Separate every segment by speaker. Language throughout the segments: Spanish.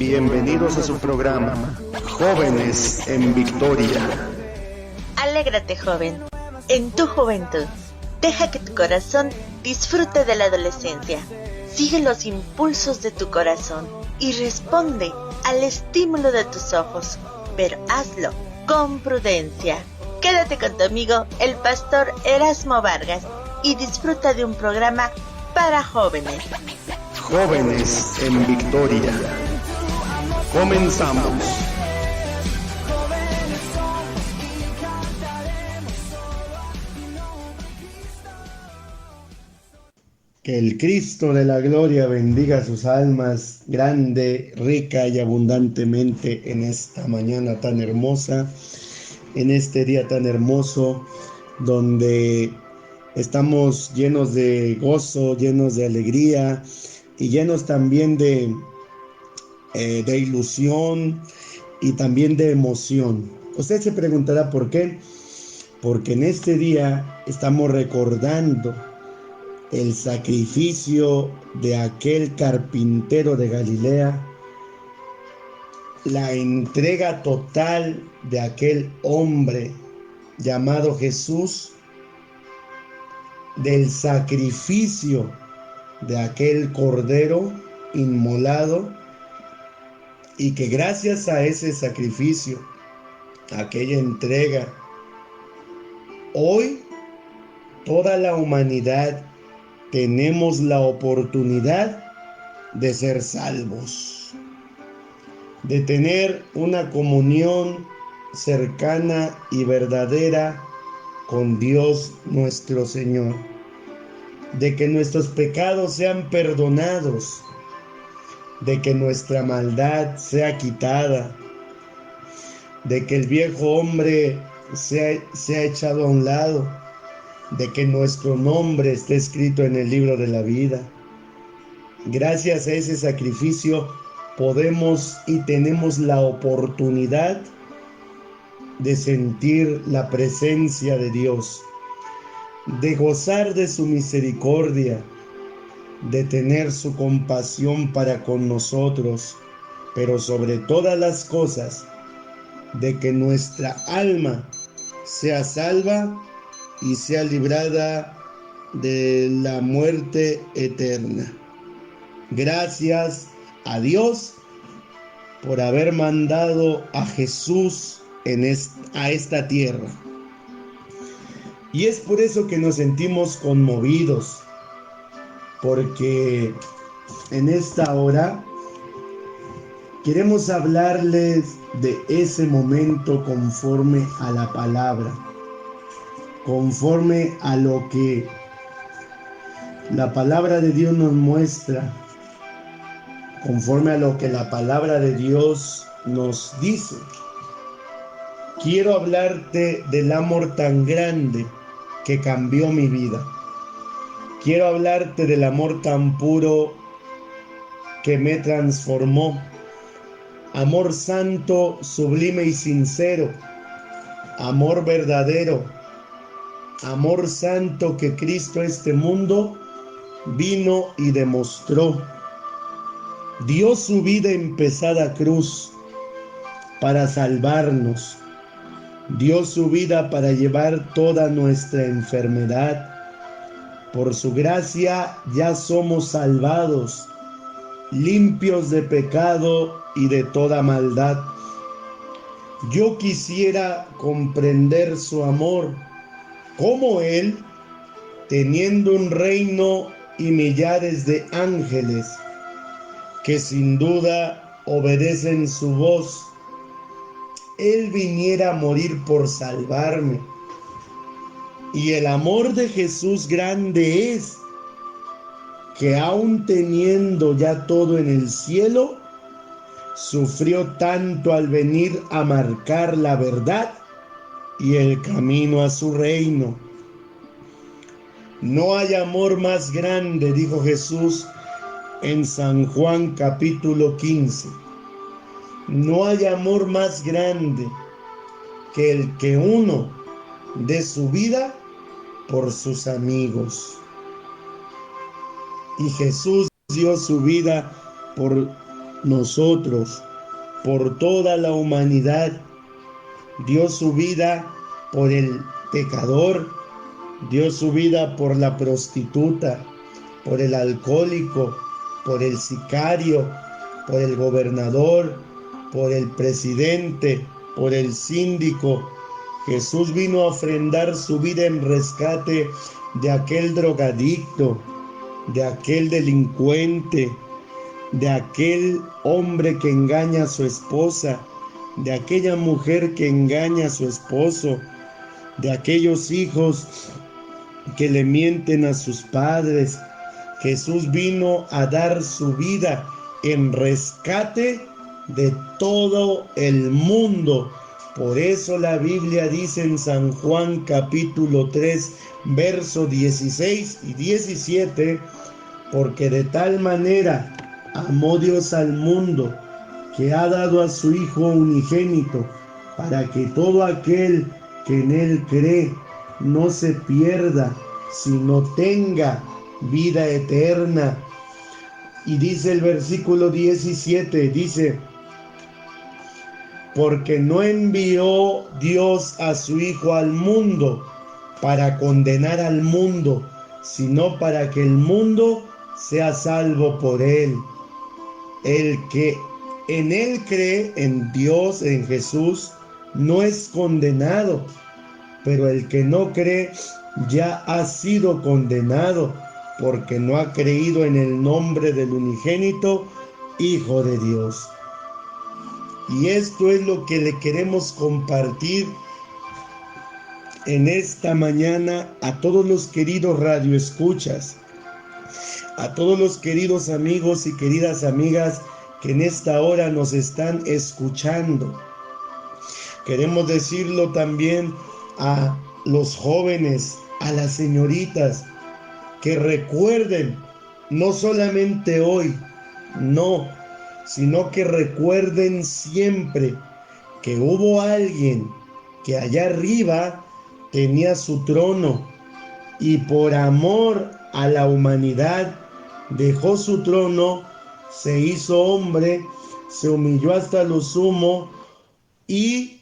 Speaker 1: Bienvenidos a su programa, Jóvenes en Victoria.
Speaker 2: Alégrate, joven, en tu juventud. Deja que tu corazón disfrute de la adolescencia. Sigue los impulsos de tu corazón y responde al estímulo de tus ojos, pero hazlo con prudencia. Quédate con tu amigo, el pastor Erasmo Vargas, y disfruta de un programa para jóvenes.
Speaker 1: Jóvenes en Victoria. Comenzamos. Que el Cristo de la gloria bendiga sus almas grande, rica y abundantemente en esta mañana tan hermosa, en este día tan hermoso, donde estamos llenos de gozo, llenos de alegría y llenos también de ilusión y también de emoción. Usted se preguntará por qué. Porque en este día estamos recordando el sacrificio de aquel carpintero de Galilea, la entrega total de aquel hombre llamado Jesús, del sacrificio de aquel cordero inmolado, y que gracias a ese sacrificio, a aquella entrega, hoy toda la humanidad tenemos la oportunidad de ser salvos, de tener una comunión cercana y verdadera con Dios nuestro Señor, de que nuestros pecados sean perdonados, de que nuestra maldad sea quitada, de que el viejo hombre sea echado a un lado, de que nuestro nombre esté escrito en el libro de la vida. Gracias a ese sacrificio podemos y tenemos la oportunidad de sentir la presencia de Dios, de gozar de su misericordia, de tener su compasión para con nosotros, pero sobre todas las cosas, de que nuestra alma sea salva y sea librada de la muerte eterna. Gracias a Dios por haber mandado a Jesús a esta tierra. Y es por eso que nos sentimos conmovidos, porque en esta hora queremos hablarles de ese momento conforme a la palabra, conforme a lo que la palabra de Dios nos muestra, conforme a lo que la palabra de Dios nos dice. Quiero hablarte del amor tan grande que cambió mi vida. Quiero hablarte del amor tan puro que me transformó. Amor santo, sublime y sincero. Amor verdadero. Amor santo que Cristo a este mundo vino y demostró. Dio su vida en pesada cruz para salvarnos. Dio su vida para llevar toda nuestra enfermedad. Por su gracia ya somos salvados, limpios de pecado y de toda maldad. Yo quisiera comprender su amor, como Él, teniendo un reino y millares de ángeles que sin duda obedecen su voz, Él viniera a morir por salvarme. Y el amor de Jesús grande es, que aun teniendo ya todo en el cielo, sufrió tanto al venir a marcar la verdad y el camino a su reino. No hay amor más grande, dijo Jesús en San Juan capítulo 15. No hay amor más grande que el que uno dé su vida por sus amigos. Y Jesús dio su vida por nosotros, por toda la humanidad, dio su vida por el pecador, dio su vida por la prostituta, por el alcohólico, por el sicario, por el gobernador, por el presidente, por el síndico. Jesús vino a ofrendar su vida en rescate de aquel drogadicto, de aquel delincuente, de aquel hombre que engaña a su esposa, de aquella mujer que engaña a su esposo, de aquellos hijos que le mienten a sus padres. Jesús vino a dar su vida en rescate de todo el mundo. Por eso la Biblia dice en San Juan capítulo 3, versos 16 y 17, porque de tal manera amó Dios al mundo, que ha dado a su Hijo unigénito, para que todo aquel que en Él cree no se pierda, sino tenga vida eterna. Y dice el versículo 17, dice, porque no envió Dios a su Hijo al mundo para condenar al mundo, sino para que el mundo sea salvo por Él. El que en Él cree, en Dios, en Jesús, no es condenado, pero el que no cree ya ha sido condenado, porque no ha creído en el nombre del unigénito Hijo de Dios. Y esto es lo que le queremos compartir en esta mañana a todos los queridos radioescuchas, a todos los queridos amigos y queridas amigas que en esta hora nos están escuchando. Queremos decirlo también a los jóvenes, a las señoritas, que recuerden, no solamente hoy, no, sino que recuerden siempre que hubo alguien que allá arriba tenía su trono y por amor a la humanidad dejó su trono, se hizo hombre, se humilló hasta lo sumo y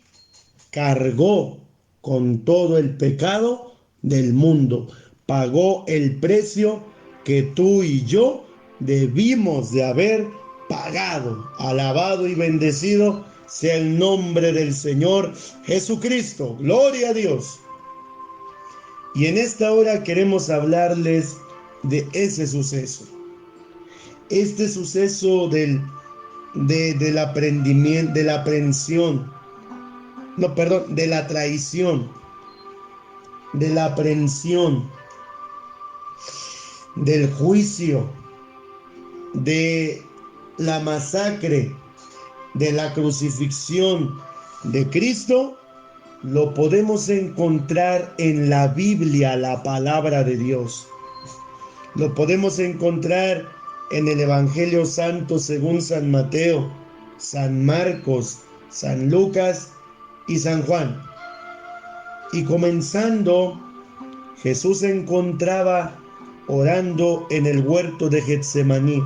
Speaker 1: cargó con todo el pecado del mundo. Pagó el precio que tú y yo debimos de haber pagado. Alabado y bendecido sea el nombre del Señor Jesucristo. Gloria a Dios. Y en esta hora queremos hablarles de ese suceso. Este suceso del aprendimiento, de la aprehensión, de la traición, de la aprehensión, del juicio, de la masacre, de la crucifixión de Cristo, lo podemos encontrar en la Biblia, la palabra de Dios. Lo podemos encontrar en el Evangelio Santo según San Mateo, San Marcos, San Lucas y San Juan. Y comenzando, Jesús se encontraba orando en el huerto de Getsemaní.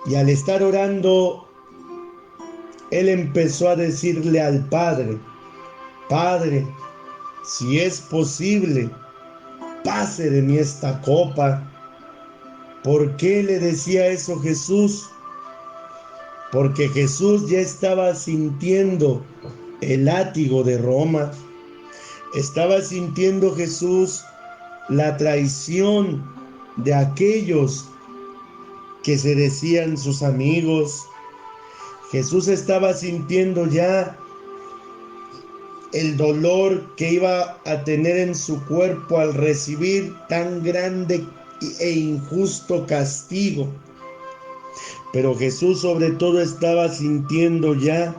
Speaker 1: Y al estar orando, él empezó a decirle al Padre, Padre, si es posible, pase de mí esta copa. ¿Por qué le decía eso Jesús? Porque Jesús ya estaba sintiendo el látigo de Roma. Estaba sintiendo Jesús la traición de aquellos que se decían sus amigos. Jesús estaba sintiendo ya el dolor que iba a tener en su cuerpo al recibir tan grande e injusto castigo. Pero Jesús sobre todo estaba sintiendo ya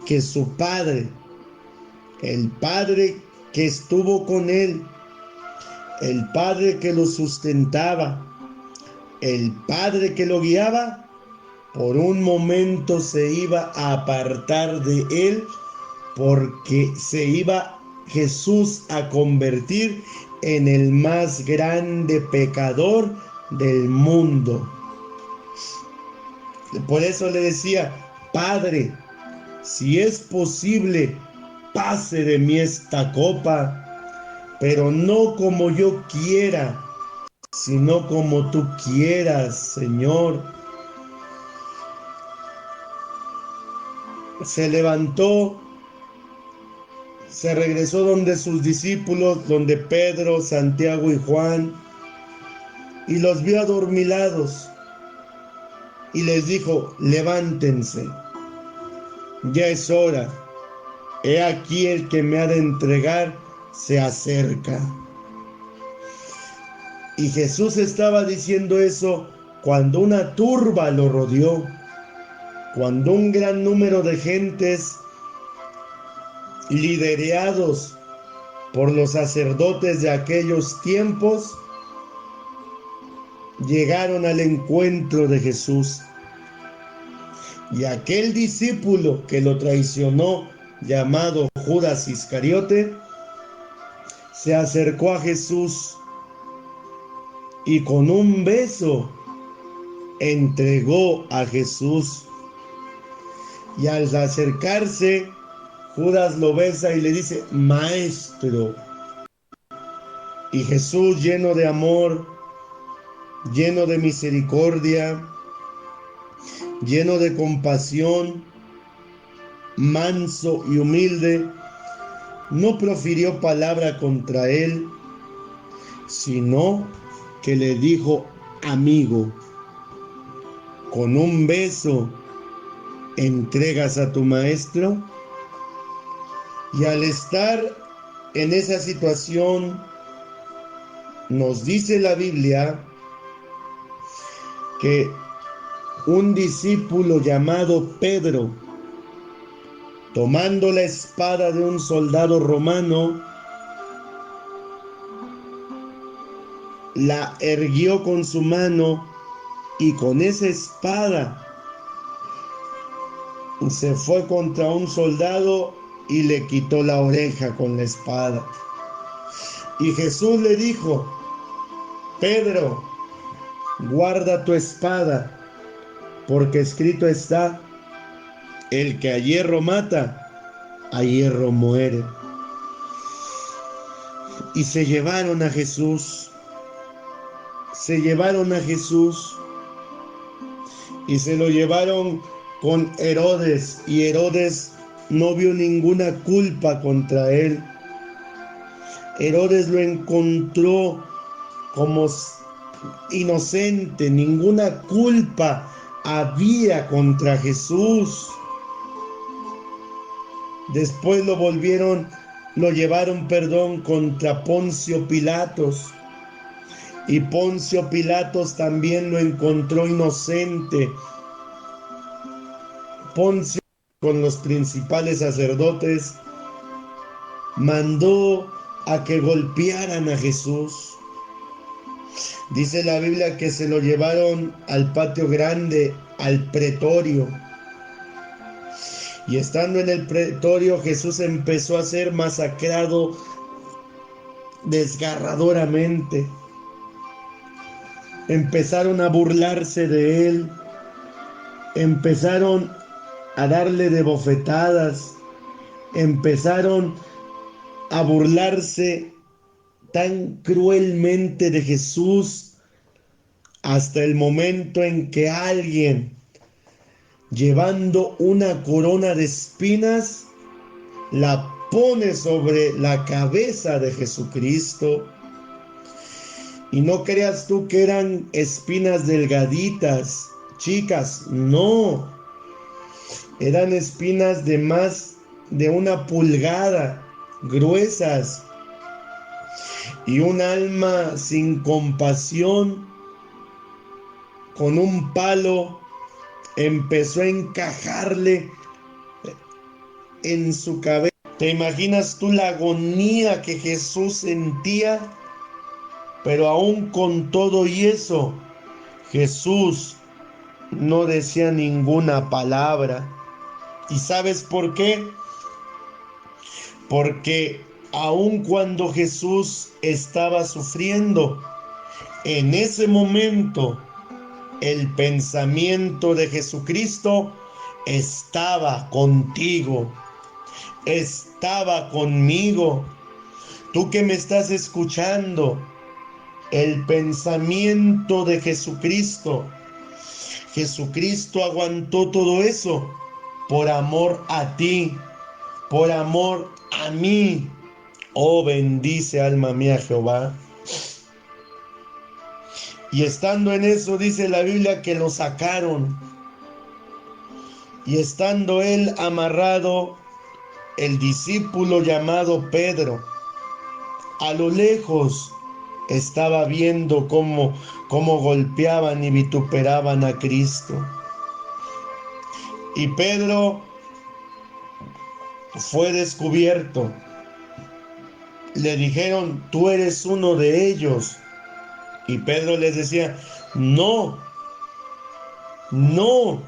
Speaker 1: que su Padre, el Padre que estuvo con él, el Padre que lo sustentaba, el Padre que lo guiaba, por un momento se iba a apartar de él, porque se iba Jesús a convertir en el más grande pecador del mundo. Por eso le decía: Padre, si es posible, pase de mí esta copa, pero no como yo quiera, sino como tú quieras, Señor. Se levantó, se regresó donde sus discípulos, donde Pedro, Santiago y Juan, y los vio adormilados, y les dijo: levántense, ya es hora, he aquí el que me ha de entregar se acerca. Y Jesús estaba diciendo eso cuando una turba lo rodeó, cuando un gran número de gentes, liderados por los sacerdotes de aquellos tiempos, llegaron al encuentro de Jesús. Y aquel discípulo que lo traicionó, llamado Judas Iscariote, se acercó a Jesús y con un beso entregó a Jesús. Y al acercarse, Judas lo besa y le dice: Maestro. Y Jesús, lleno de amor, lleno de misericordia, lleno de compasión, manso y humilde, no profirió palabra contra él, sino que le dijo: amigo, con un beso entregas a tu maestro. Y al estar en esa situación, nos dice la Biblia que un discípulo llamado Pedro, tomando la espada de un soldado romano, la erguió con su mano, y con esa espada se fue contra un soldado y le quitó la oreja con la espada. Y Jesús le dijo: Pedro, guarda tu espada, porque escrito está: el que a hierro mata, a hierro muere. Y se llevaron a Jesús, y se lo llevaron con Herodes, y Herodes no vio ninguna culpa contra él. Herodes lo encontró como inocente, ninguna culpa había contra Jesús. Después lo llevaron contra Poncio Pilatos, y Poncio Pilatos también lo encontró inocente. Poncio, con los principales sacerdotes, mandó a que golpearan a Jesús. Dice la Biblia que se lo llevaron al patio grande, al pretorio. Y estando en el pretorio, Jesús empezó a ser masacrado desgarradoramente. Empezaron a burlarse de él, empezaron a darle de bofetadas, empezaron a burlarse tan cruelmente de Jesús, hasta el momento en que alguien, llevando una corona de espinas, la pone sobre la cabeza de Jesucristo. Y no creas tú que eran espinas delgaditas, chicas, no. Eran espinas de más de 1 pulgada, gruesas. Y un alma sin compasión, con un palo, empezó a encajarle en su cabeza. ¿Te imaginas tú la agonía que Jesús sentía? Pero aún con todo y eso, Jesús no decía ninguna palabra. ¿Y sabes por qué? Porque aun cuando Jesús estaba sufriendo, en ese momento El pensamiento de Jesucristo estaba contigo, estaba conmigo. Tú que me estás escuchando, el pensamiento de Jesucristo. Jesucristo aguantó todo eso por amor a ti, por amor a mí. Oh, bendice alma mía Jehová. Y estando en eso, dice la Biblia que lo sacaron. Y estando él amarrado, el discípulo llamado Pedro, a lo lejos estaba viendo cómo golpeaban y vituperaban a Cristo. Y Pedro fue descubierto. Le dijeron, tú eres uno de ellos. Y Pedro les decía, no, no.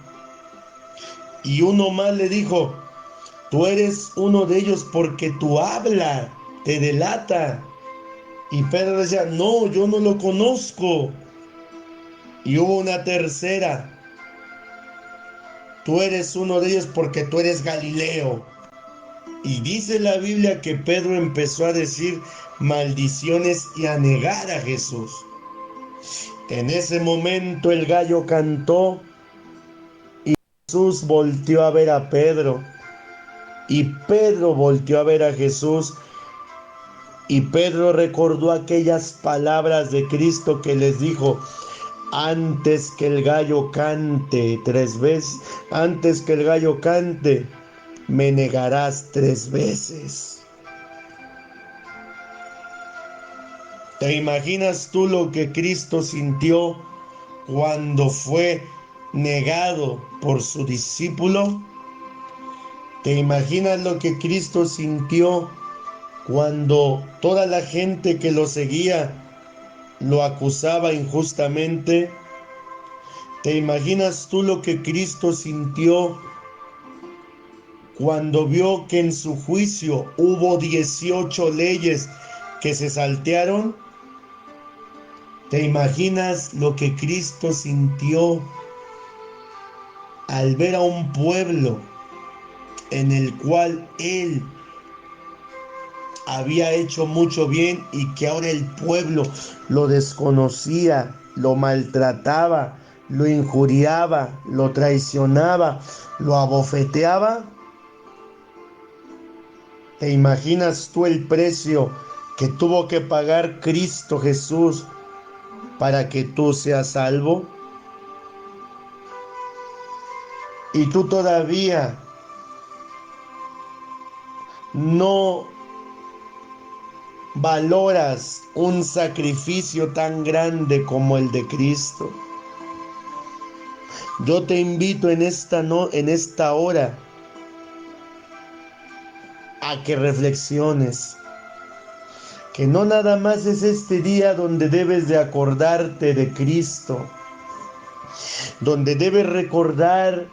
Speaker 1: Y uno más le dijo, tú eres uno de ellos porque tu habla te delata. Y Pedro decía, no, yo no lo conozco. Y hubo una tercera, tú eres uno de ellos porque tú eres Galileo. Y dice la Biblia que Pedro empezó a decir maldiciones y a negar a Jesús. En ese momento el gallo cantó y Jesús volteó a ver a Pedro. Y Pedro volteó a ver a Jesús. Y Pedro recordó aquellas palabras de Cristo que les dijo, antes que el gallo cante 3 veces, antes que el gallo cante, me negarás 3 veces. ¿Te imaginas tú lo que Cristo sintió cuando fue negado por su discípulo? ¿Te imaginas lo que Cristo sintió cuando toda la gente que lo seguía lo acusaba injustamente? ¿Te imaginas tú lo que Cristo sintió cuando vio que en su juicio hubo 18 leyes que se saltearon? ¿Te imaginas lo que Cristo sintió al ver a un pueblo en el cual Él había hecho mucho bien y que ahora el pueblo lo desconocía, lo maltrataba, lo injuriaba, lo traicionaba, lo abofeteaba? ¿Te imaginas tú el precio que tuvo que pagar Cristo Jesús para que tú seas salvo? Y tú todavía no valoras un sacrificio tan grande como el de Cristo. Yo te invito en esta hora a que reflexiones, que no nada más es este día donde debes de acordarte de Cristo, donde debes recordar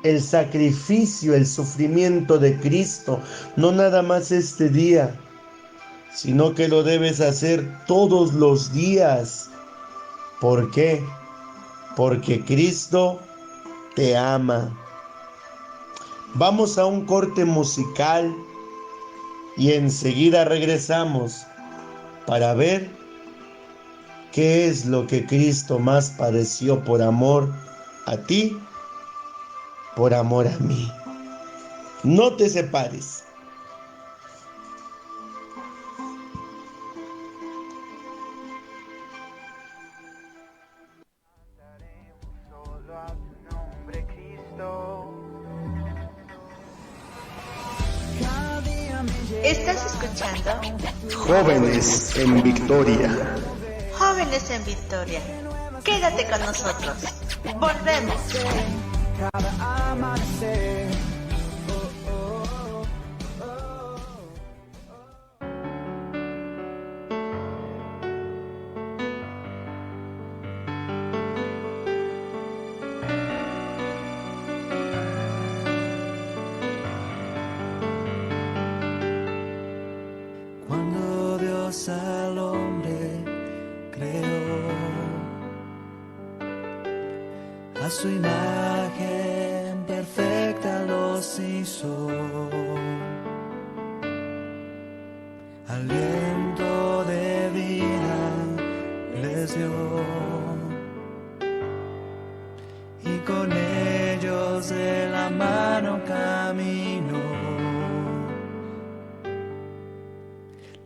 Speaker 1: el sacrificio, el sufrimiento de Cristo, no nada más este día, sino que lo debes hacer todos los días. ¿Por qué? Porque Cristo te ama. Vamos a un corte musical y enseguida regresamos para ver qué es lo que Cristo más padeció por amor a ti, por amor a mí. No te separes.
Speaker 2: ¿Estás escuchando?
Speaker 1: Jóvenes en Victoria.
Speaker 2: Jóvenes en Victoria. Quédate con nosotros. Volvemos.
Speaker 3: Al hombre creó, su imagen perfecta los hizo. Aliento de vida les dio, y con ellos de la mano caminó.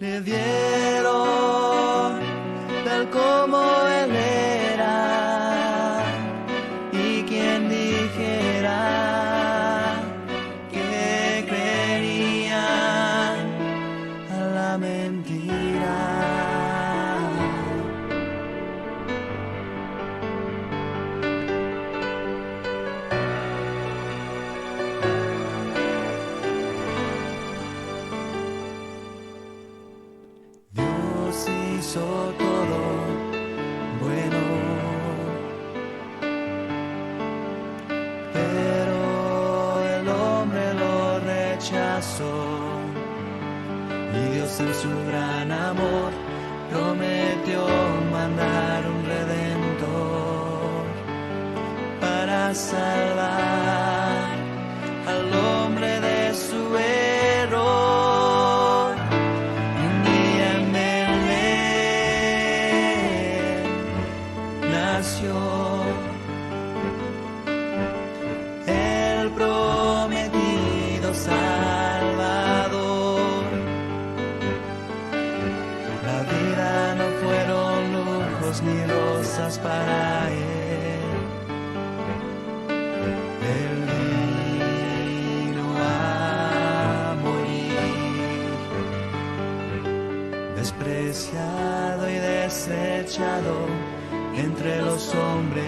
Speaker 3: Le dieron tal como él era, y quien dijera que creerían a la mentira. Dios hizo todo bueno, pero el hombre lo rechazó, y Dios en su gran amor prometió mandar un redentor para salvar al hombre de su error. Y un día en Belén nació el prometido Salvador. La vida no fueron lujos ni rosas para él. Él vino a morir, despreciado y desechado entre los hombres.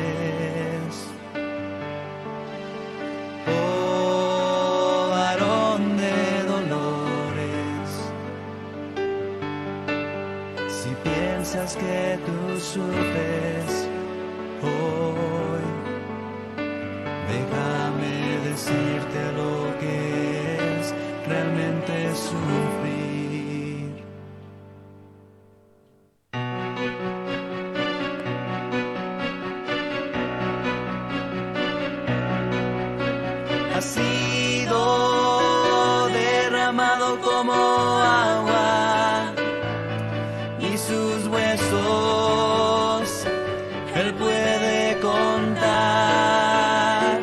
Speaker 3: Oh, varón de dolores, si piensas que tú sufres hoy, déjame decirte lo que es realmente sufrir. Ha sido derramado como agua, y sus huesos él puede contar,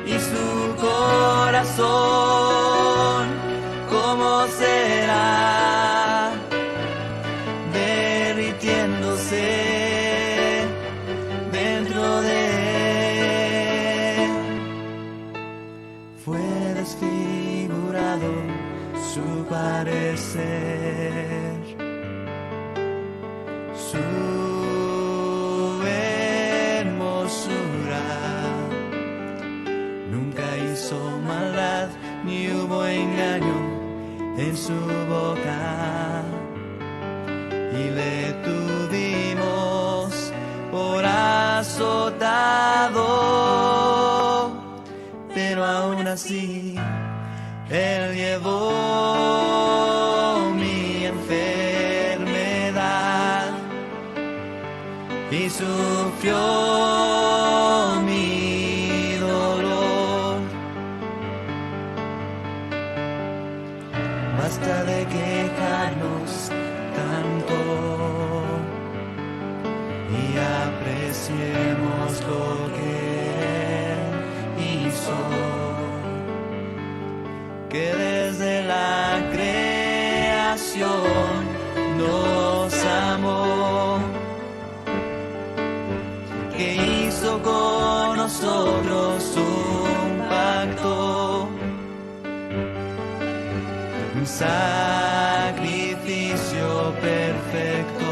Speaker 3: y su corazón cómo será, derritiéndose dentro de él. Fue desfigurado su parecer, su hermosura. Nunca hizo maldad, ni hubo engaño en su boca, y le tuvimos por azotado, pero aún así él llevó mi enfermedad y sufrió mi dolor. Basta de quejarnos tanto y apreciemos lo que él hizo, que desde la creación nos amó, que hizo con nosotros un pacto, un sacrificio perfecto,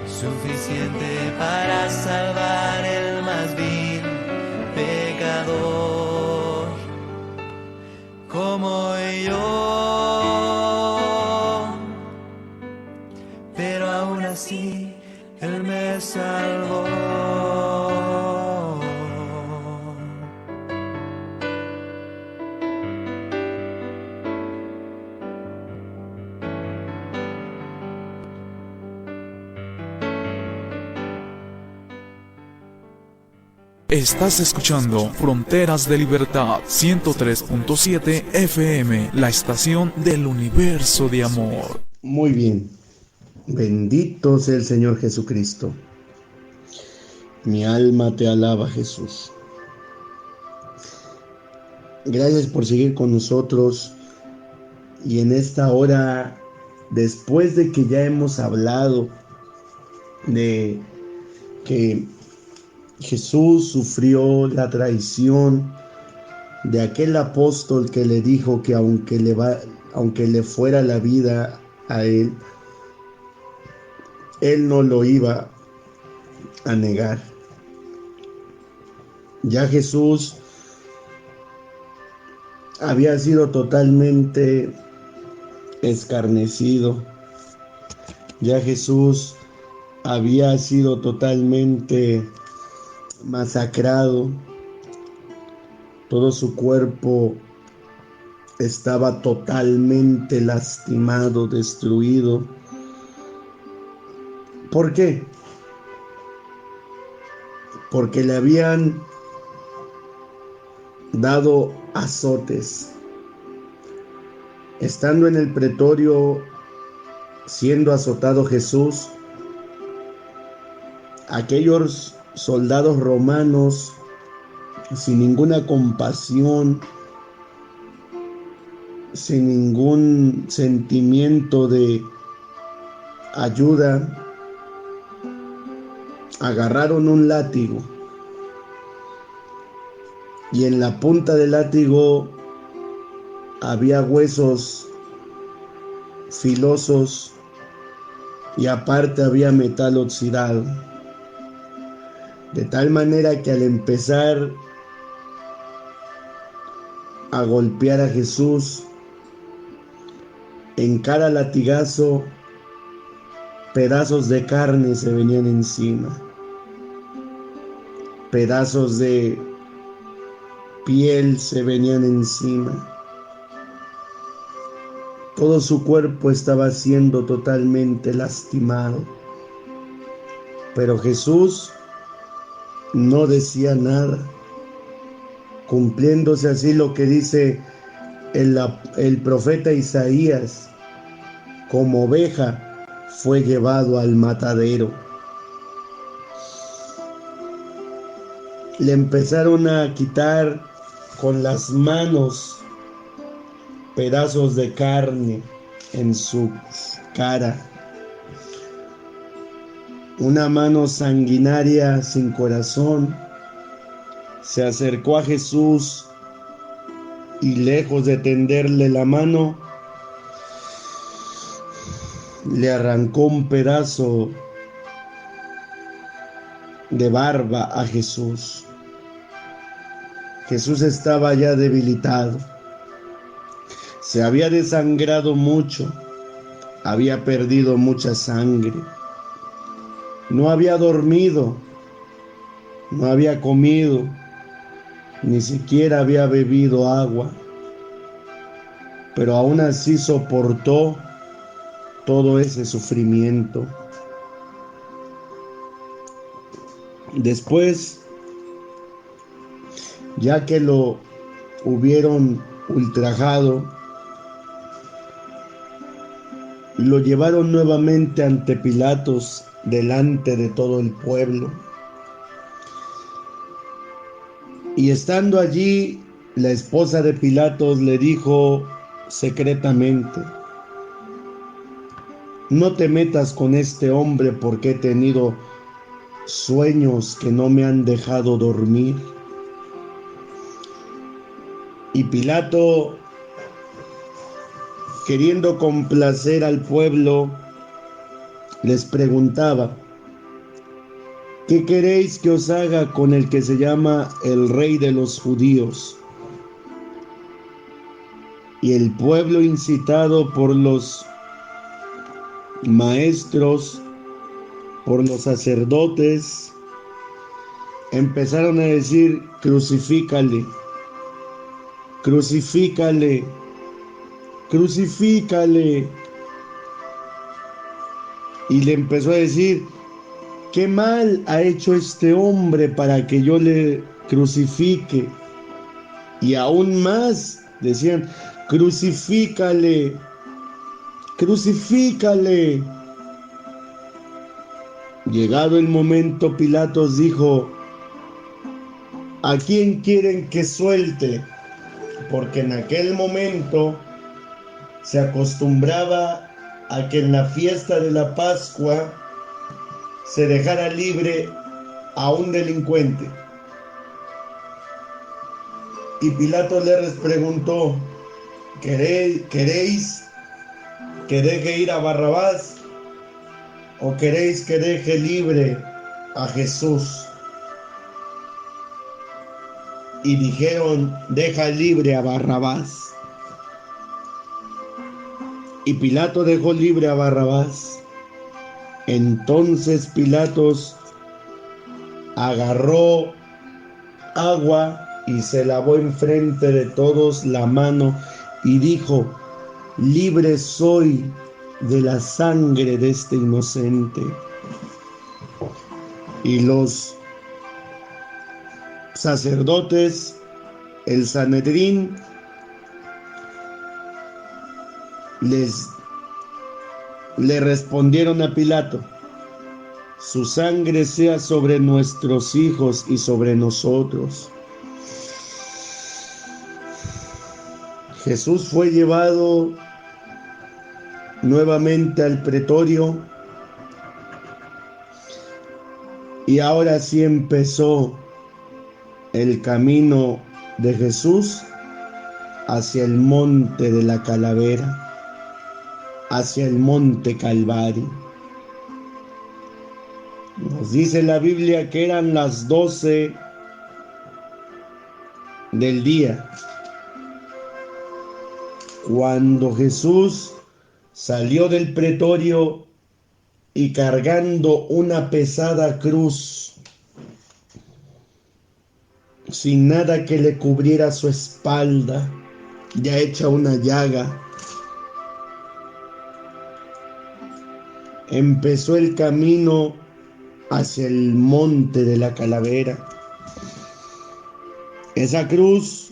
Speaker 3: suficiente para salvar el más vil pecador, como yo. Pero aún así él me salvó.
Speaker 4: Estás escuchando Fronteras de Libertad 103.7 FM, la estación del universo de amor.
Speaker 1: Muy bien. Bendito sea el Señor Jesucristo. Mi alma te alaba, Jesús. Gracias por seguir con nosotros. Y en esta hora, después de que ya hemos hablado de que Jesús sufrió la traición de aquel apóstol que le dijo que aunque le fuera la vida a él no lo iba a negar. Ya Jesús había sido totalmente escarnecido. Ya Jesús había sido totalmente masacrado. Todo su cuerpo estaba totalmente lastimado, destruido. ¿Por qué? Porque le habían dado azotes. Estando en el pretorio, siendo azotado Jesús, aquellos soldados romanos, sin ninguna compasión, sin ningún sentimiento de ayuda, agarraron un látigo y en la punta del látigo había huesos filosos y aparte había metal oxidado. De tal manera que al empezar a golpear a Jesús, en cada latigazo, pedazos de carne se venían encima, pedazos de piel se venían encima. Todo su cuerpo estaba siendo totalmente lastimado. Pero Jesús no decía nada, cumpliéndose así lo que dice el profeta Isaías: como oveja fue llevado al matadero. Le empezaron a quitar con las manos pedazos de carne en su cara. Una mano sanguinaria sin corazón se acercó a Jesús y lejos de tenderle la mano, le arrancó un pedazo de barba a Jesús. Jesús estaba ya debilitado. Se había desangrado mucho, había perdido mucha sangre. No había dormido, no había comido, ni siquiera había bebido agua. Pero aún así soportó todo ese sufrimiento. Después, ya que lo hubieron ultrajado, lo llevaron nuevamente ante Pilatos, delante de todo el pueblo. Y estando allí, la esposa de Pilatos le dijo secretamente: no te metas con este hombre, porque he tenido sueños que no me han dejado dormir. Y Pilato, queriendo complacer al pueblo, les preguntaba: ¿qué queréis que os haga con el que se llama el Rey de los Judíos? Y el pueblo, incitado por los maestros, por los sacerdotes, empezaron a decir: crucifícale, crucifícale, crucifícale. Y le empezó a decir: ¿qué mal ha hecho este hombre para que yo le crucifique? Y aún más decían, crucifícale, crucifícale. Llegado el momento, Pilatos dijo, ¿a quién quieren que suelte? Porque en aquel momento se acostumbraba a que en la fiesta de la Pascua se dejara libre a un delincuente. Y Pilato les preguntó, ¿queréis que deje ir a Barrabás o queréis que deje libre a Jesús? Y dijeron, deja libre a Barrabás. Y Pilato dejó libre a Barrabás. Entonces Pilatos agarró agua y se lavó enfrente de todos la mano y dijo, libre soy de la sangre de este inocente. Y los sacerdotes, el Sanedrín, le respondieron a Pilato, su sangre sea sobre nuestros hijos y sobre nosotros. Jesús fue llevado nuevamente al pretorio y ahora sí empezó el camino de Jesús hacia el monte de la calavera, hacia el monte Calvario. Nos dice la Biblia que eran las 12 del día cuando Jesús salió del pretorio y cargando una pesada cruz, sin nada que le cubriera su espalda, ya hecha una llaga, empezó el camino hacia el monte de la calavera. Esa cruz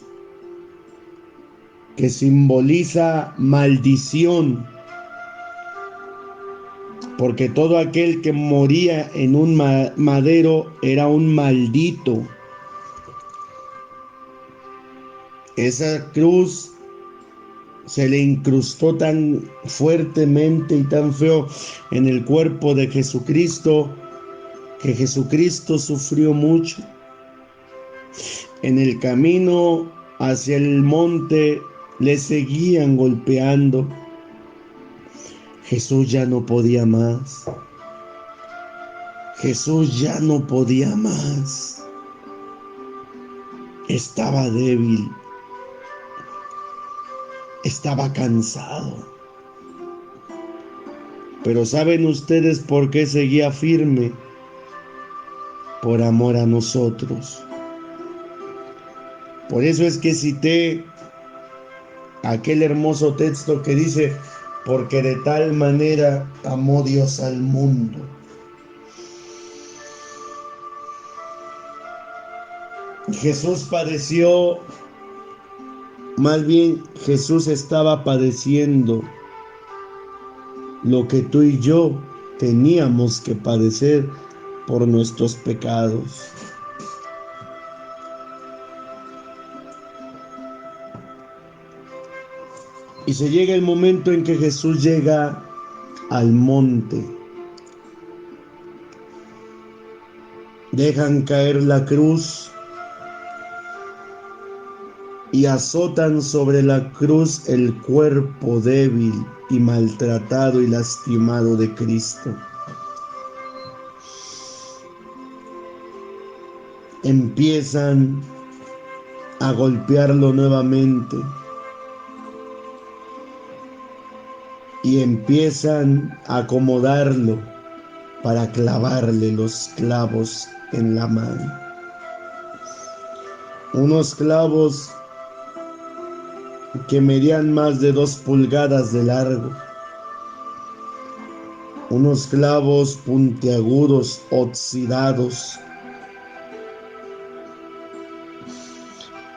Speaker 1: que simboliza maldición, porque todo aquel que moría en un madero era un maldito. Esa cruz se le incrustó tan fuertemente y tan feo en el cuerpo de Jesucristo, que Jesucristo sufrió mucho. En el camino hacia el monte le seguían golpeando. Jesús ya no podía más. Jesús ya no podía más. Estaba débil. Estaba cansado. Pero ¿saben ustedes por qué seguía firme? Por amor a nosotros. Por eso es que cité aquel hermoso texto que dice, porque de tal manera amó Dios al mundo. Jesús padeció, más bien Jesús estaba padeciendo lo que tú y yo teníamos que padecer por nuestros pecados. Y se llega el momento en que Jesús llega al monte. Dejan caer la cruz y azotan sobre la cruz el cuerpo débil y maltratado y lastimado de Cristo. Empiezan a golpearlo nuevamente. Y empiezan a acomodarlo para clavarle los clavos en la mano. Unos clavos que medían más de 2 pulgadas de largo. unos clavos puntiagudos oxidados,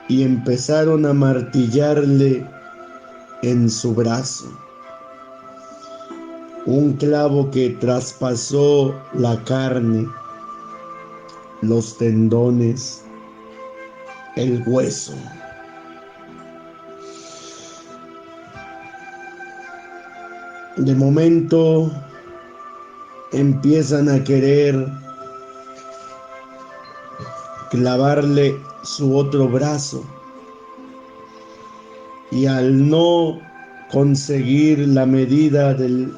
Speaker 1: y empezaron a martillarle en su brazo. Un clavo que traspasó la carne, los tendones, el hueso. De momento empiezan a querer clavarle su otro brazo, y al no conseguir la medida de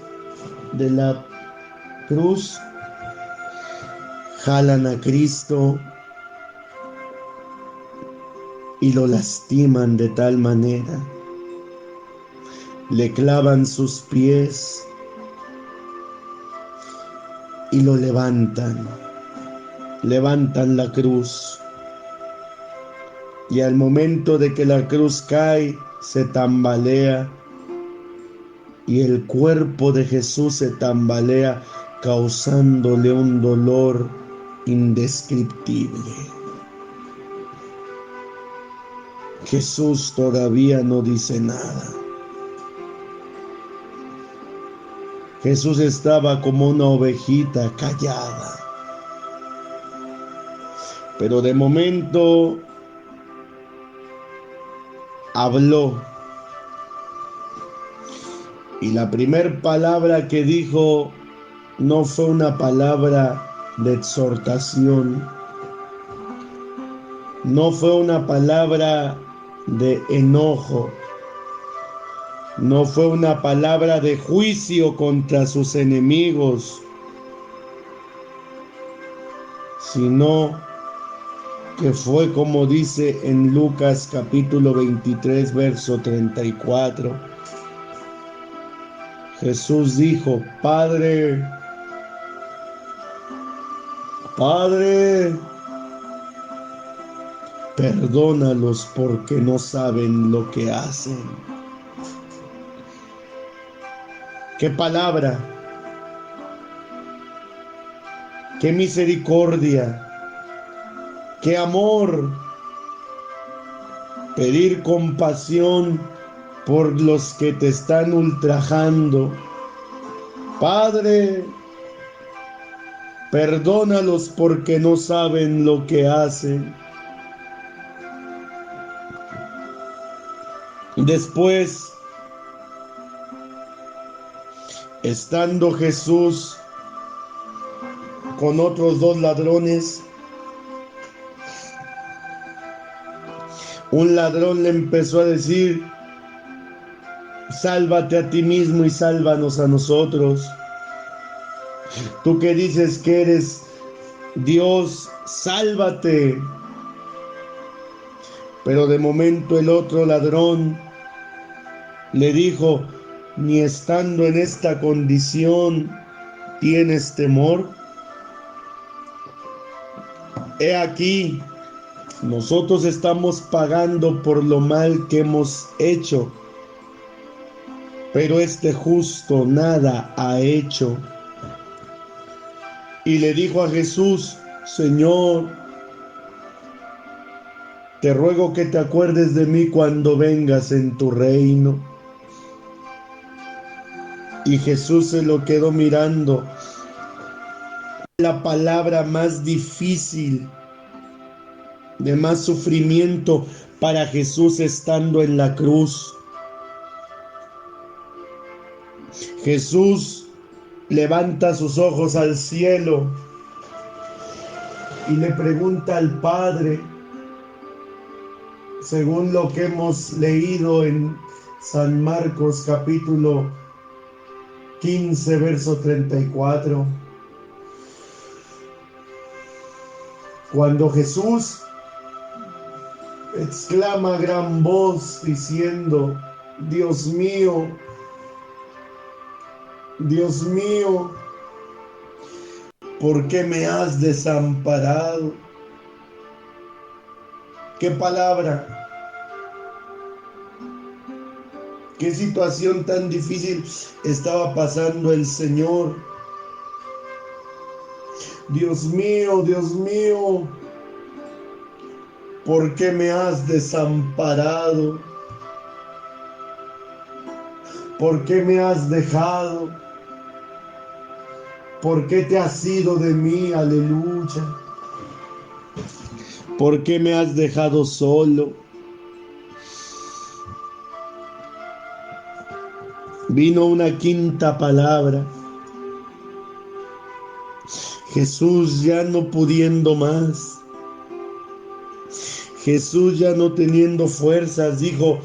Speaker 1: la cruz, jalan a Cristo y lo lastiman de tal manera. Le clavan sus pies y lo levantan la cruz. Y al momento de que la cruz cae, se tambalea, y el cuerpo de Jesús se tambalea, causándole un dolor indescriptible. Jesús todavía no dice nada. Jesús estaba como una ovejita callada. Pero de momento habló. Y la primer palabra que dijo no fue una palabra de exhortación. No fue una palabra de enojo. No fue una palabra de juicio contra sus enemigos, sino que fue como dice en Lucas capítulo 23, verso 34. Jesús dijo: Padre, perdónalos porque no saben lo que hacen. ¡Qué palabra! ¡Qué misericordia! ¡Qué amor! Pedir compasión por los que te están ultrajando. Padre, perdónalos porque no saben lo que hacen. Después, estando Jesús con otros dos ladrones, un ladrón le empezó a decir: sálvate a ti mismo y sálvanos a nosotros. Tú que dices que eres Dios, sálvate. Pero de momento el otro ladrón le dijo: ni estando en esta condición tienes temor. He aquí, nosotros estamos pagando por lo mal que hemos hecho, pero este justo nada ha hecho. Y le dijo a Jesús: Señor, te ruego que te acuerdes de mí cuando vengas en tu reino. Y Jesús se lo quedó mirando. La palabra más difícil, de más sufrimiento para Jesús estando en la cruz. Jesús levanta sus ojos al cielo y le pregunta al Padre, según lo que hemos leído en San Marcos capítulo 15, verso 34. Cuando Jesús exclama a gran voz diciendo: Dios mío, ¿por qué me has desamparado? ¿Qué palabra? ¿Qué situación tan difícil estaba pasando el Señor? Dios mío, ¿por qué me has desamparado? ¿Por qué me has dejado? ¿Por qué te has ido de mí? Aleluya. ¿Por qué me has dejado solo? Vino una quinta palabra. Jesús ya no pudiendo más. Jesús ya no teniendo fuerzas, dijo,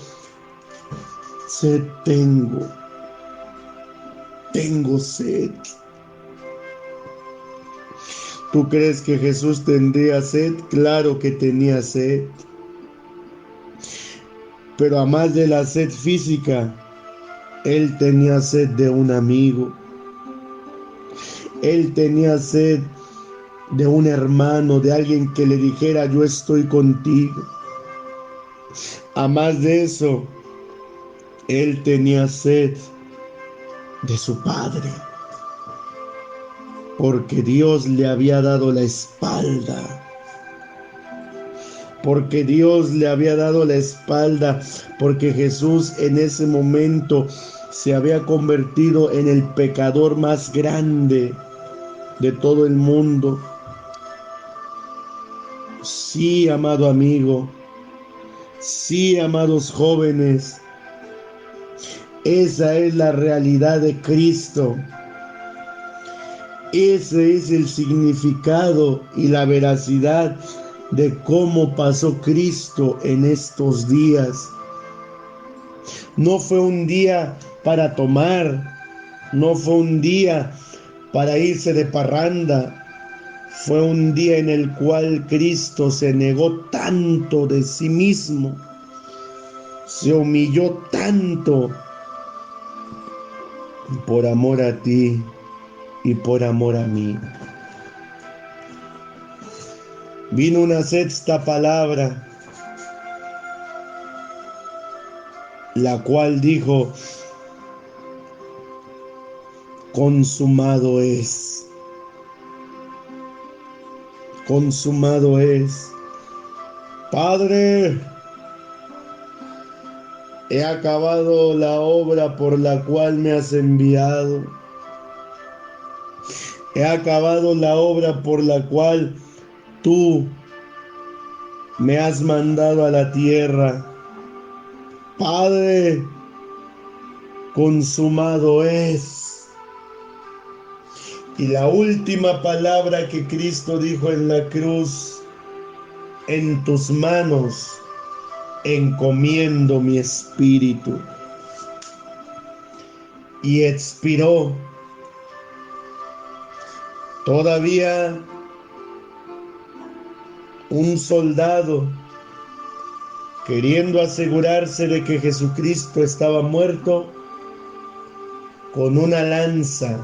Speaker 1: sed tengo sed. ¿Tú crees que Jesús tendría sed? Claro que tenía sed. Pero a más de la sed física, Él tenía sed de un amigo. Él tenía sed de un hermano, de alguien que le dijera, yo estoy contigo. A más de eso, Él tenía sed de su Padre. Porque Dios le había dado la espalda. Porque Dios le había dado la espalda. Porque Jesús en ese momento se había convertido en el pecador más grande de todo el mundo. Sí, amado amigo. Sí, amados jóvenes. Esa es la realidad de Cristo. Ese es el significado y la veracidad de cómo pasó Cristo en estos días. No fue un día para tomar, no fue un día para irse de parranda, fue un día en el cual Cristo se negó tanto de sí mismo, se humilló tanto por amor a ti y por amor a mí. Vino una sexta palabra, la cual dijo, consumado es. Consumado es. Padre, he acabado la obra por la cual me has enviado. He acabado la obra por la cual tú me has mandado a la tierra. Padre, consumado es. Y la última palabra que Cristo dijo en la cruz, en tus manos encomiendo mi espíritu. Y expiró. Todavía un soldado, queriendo asegurarse de que Jesucristo estaba muerto, con una lanza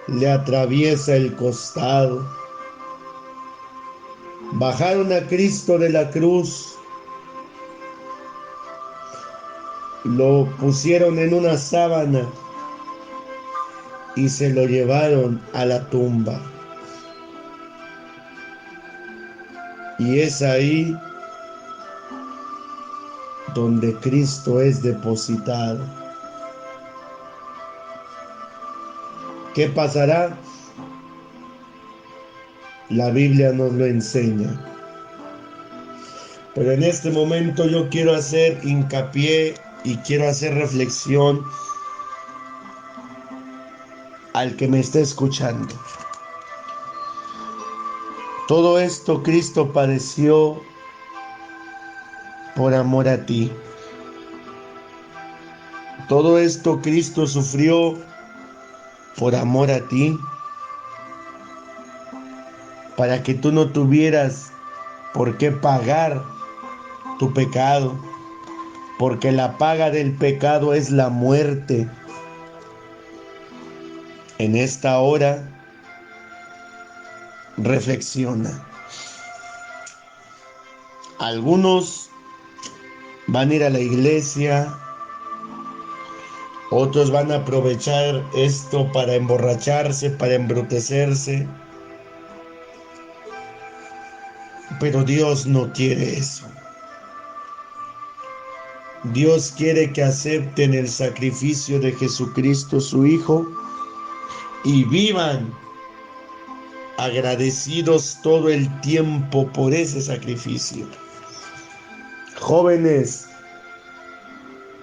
Speaker 1: le atraviesa el costado. Bajaron a Cristo de la cruz, lo pusieron en una sábana y se lo llevaron a la tumba. Y es ahí donde Cristo es depositado. ¿Qué pasará? La Biblia nos lo enseña. Pero en este momento yo quiero hacer hincapié y quiero hacer reflexión al que me esté escuchando. Todo esto Cristo padeció por amor a ti. Todo esto Cristo sufrió por amor a ti, para que tú no tuvieras por qué pagar tu pecado, porque la paga del pecado es la muerte. En esta hora, reflexiona. Algunos van a ir a la iglesia, otros van a aprovechar esto para emborracharse, para embrutecerse, Pero Dios no quiere eso. Dios quiere que acepten el sacrificio de Jesucristo, su Hijo, y vivan agradecidos todo el tiempo por ese sacrificio. Jóvenes,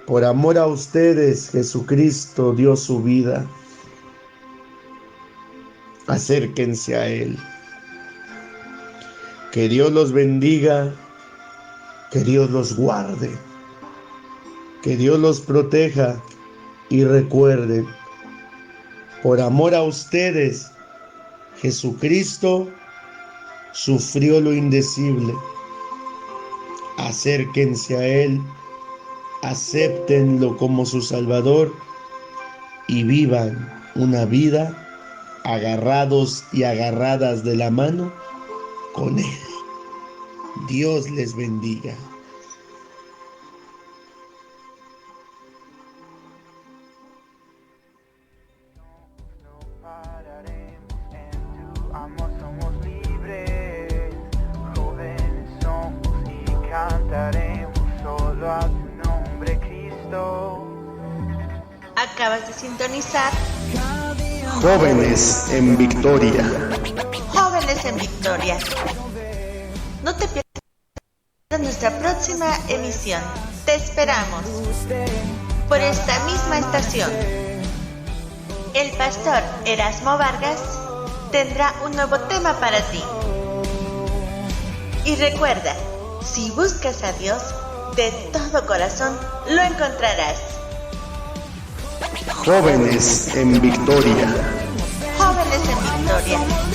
Speaker 1: por amor a ustedes, Jesucristo dio su vida. Acérquense a Él. Que Dios los bendiga, que Dios los guarde, que Dios los proteja y recuerden, por amor a ustedes, Jesucristo sufrió lo indecible. Acérquense a Él, acéptenlo como su Salvador y vivan una vida agarrados y agarradas de la mano con Él. Dios les bendiga.
Speaker 3: Somos libres, jóvenes somos y cantaremos solo a tu nombre, Cristo.
Speaker 2: Acabas de sintonizar
Speaker 1: Jóvenes en Victoria.
Speaker 2: Jóvenes en Victoria. No te pierdas nuestra próxima emisión. Te esperamos por esta misma estación. El pastor Erasmo Vargas tendrá un nuevo tema para ti. Y recuerda, si buscas a Dios de todo corazón, lo encontrarás.
Speaker 1: Jóvenes en Victoria.
Speaker 2: Jóvenes en Victoria.